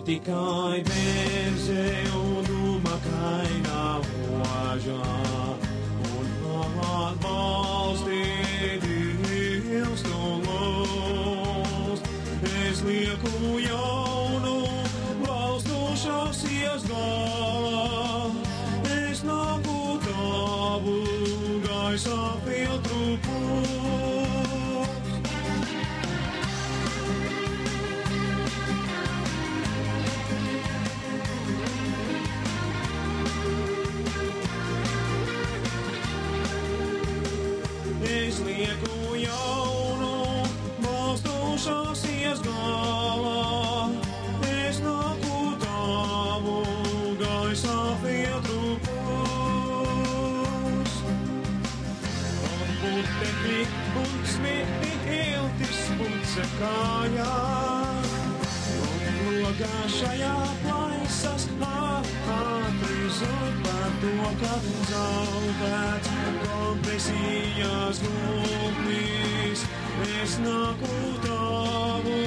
tikai bērze un dūmakaina ožā, un atbalstīt ilgstolos. Es lieku jaunu valstu šausies galā, es nāku tavu gaisā filtru pūs. Es lieku jaunu balstošās iesgalā, es nāku tavu gaisā filtru pūs. Un putekļi un smiti iltis puce kājā, un logā šajā plaisas atrizot par to, ka zaudēts kompresijas gultnis. Es nāku tavu